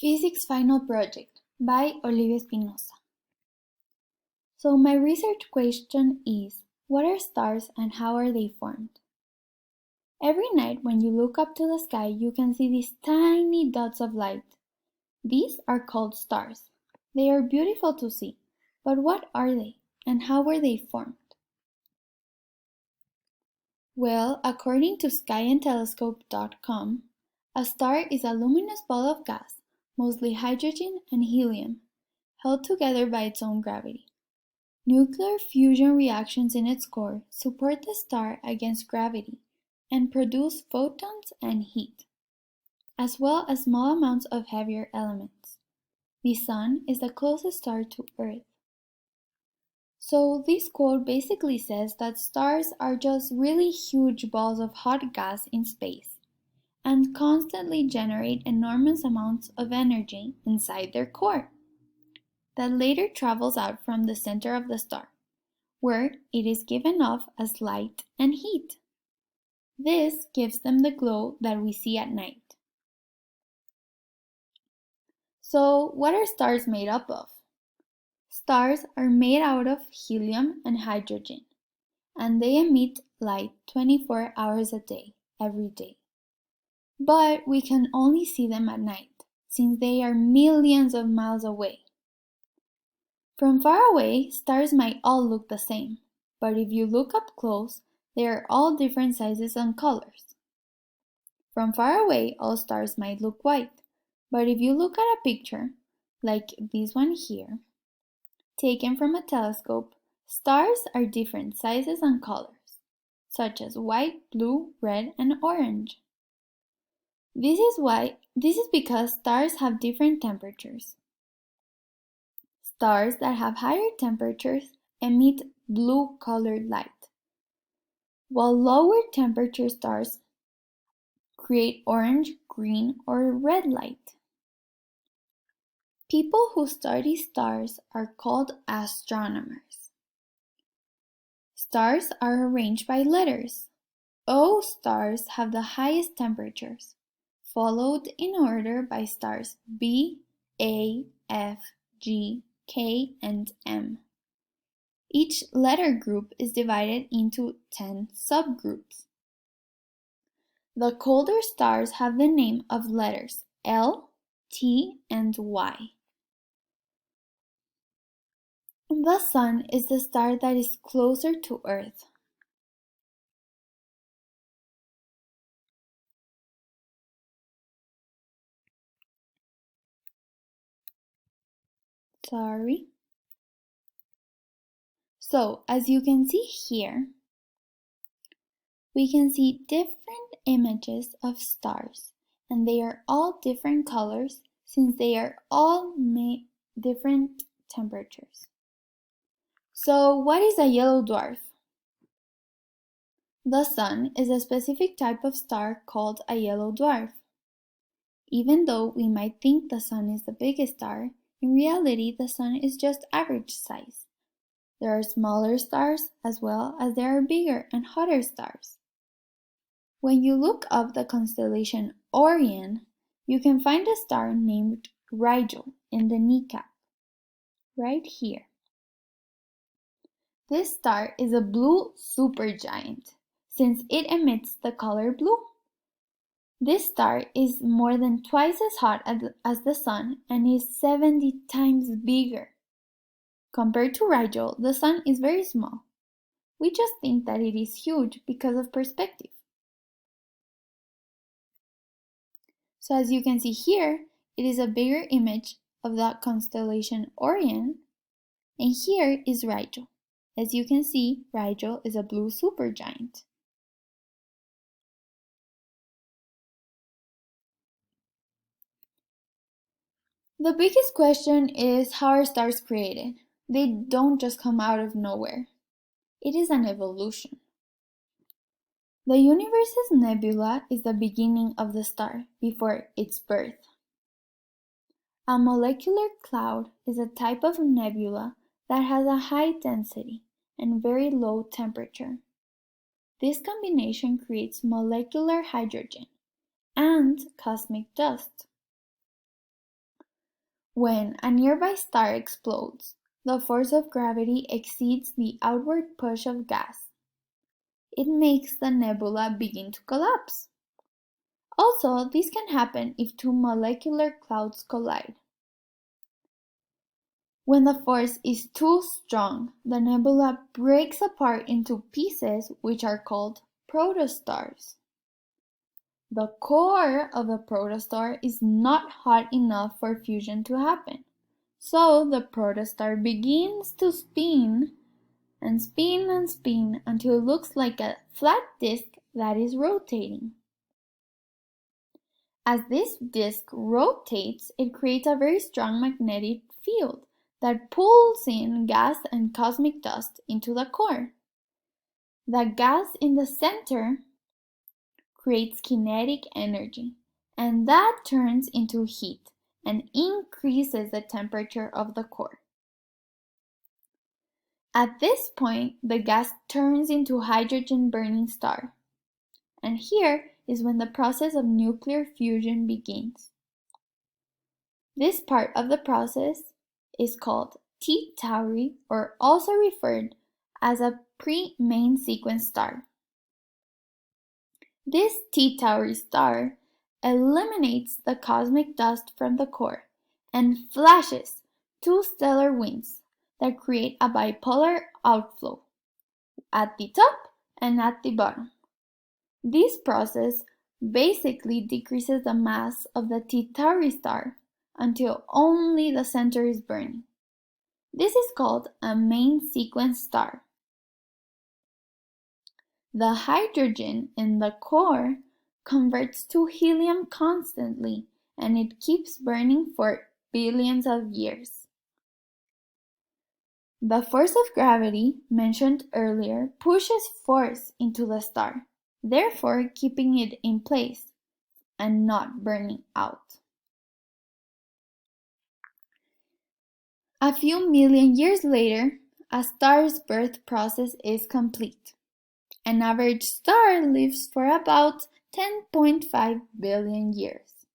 Physics Final Project by Olivia Espinosa. So my research question is, what are stars and how are they formed? Every night when you look up to the sky, you can see these tiny dots of light. These are called stars. They are beautiful to see, but what are they and how were they formed? Well, according to skyandtelescope.com, a star is a luminous ball of gas, mostly hydrogen and helium, held together by its own gravity. Nuclear fusion reactions in its core support the star against gravity and produce photons and heat, as well as small amounts of heavier elements. The Sun is the closest star to Earth. So this quote basically says that stars are just really huge balls of hot gas in space and constantly generate enormous amounts of energy inside their core that later travels out from the center of the star, where it is given off as light and heat. This gives them the glow that we see at night. So, what are stars made up of? Stars are made out of helium and hydrogen, and they emit light 24 hours a day, every day. But we can only see them at night, since they are millions of miles away. From far away, stars might all look the same, but if you look up close, they are all different sizes and colors. From far away, all stars might look white, but if you look at a picture, like this one here, taken from a telescope, stars are different sizes and colors, such as white, blue, red, and orange. This is because stars have different temperatures. Stars that have higher temperatures emit blue-colored light, while lower temperature stars create orange, green, or red light. People who study stars are called astronomers. Stars are arranged by letters. O stars have the highest temperatures, followed in order by stars B, A, F, G, K, and M. Each letter group is divided into 10 subgroups. The colder stars have the name of letters L, T, and Y. The Sun is the star that is closer to Earth. So, as you can see here, we can see different images of stars, and they are all different colors since they are all different temperatures. So, what is a yellow dwarf? The Sun is a specific type of star called a yellow dwarf. Even though we might think the Sun is the biggest star, in reality the Sun is just average size. There are smaller stars as well as there are bigger and hotter stars. When you look up the constellation Orion, you can find a star named Rigel in the kneecap, right here. This star is a blue supergiant, since it emits the color blue. This star is more than twice as hot as the Sun and is 70 times bigger. Compared to Rigel, the Sun is very small. We just think that it is huge because of perspective. So as you can see here, it is a bigger image of that constellation Orion, and here is Rigel. As you can see, Rigel is a blue supergiant. The biggest question is, how are stars created? They don't just come out of nowhere. It is an evolution. The universe's nebula is the beginning of the star before its birth. A molecular cloud is a type of nebula that has a high density and very low temperature. This combination creates molecular hydrogen and cosmic dust. When a nearby star explodes, the force of gravity exceeds the outward push of gas. It makes the nebula begin to collapse. Also, this can happen if two molecular clouds collide. When the force is too strong, the nebula breaks apart into pieces which are called protostars. The core of a protostar is not hot enough for fusion to happen, so the protostar begins to spin and spin and spin until it looks like a flat disk that is rotating. As this disk rotates, it creates a very strong magnetic field that pulls in gas and cosmic dust into the core. The gas in the center creates kinetic energy, and that turns into heat and increases the temperature of the core. At this point, the gas turns into a hydrogen-burning star, and here is when the process of nuclear fusion begins. This part of the process is called T Tauri, or also referred as a pre-main sequence star. This T Tauri star eliminates the cosmic dust from the core and flashes two stellar winds that create a bipolar outflow at the top and at the bottom. This process basically decreases the mass of the T Tauri star until only the center is burning. This is called a main sequence star. The hydrogen in the core converts to helium constantly, and it keeps burning for billions of years. The force of gravity mentioned earlier pushes force into the star, therefore keeping it in place and not burning out. A few million years later, a star's birth process is complete. An average star lives for about 10.5 billion years.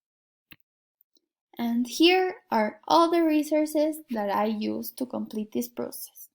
And here are all the resources that I used to complete this process.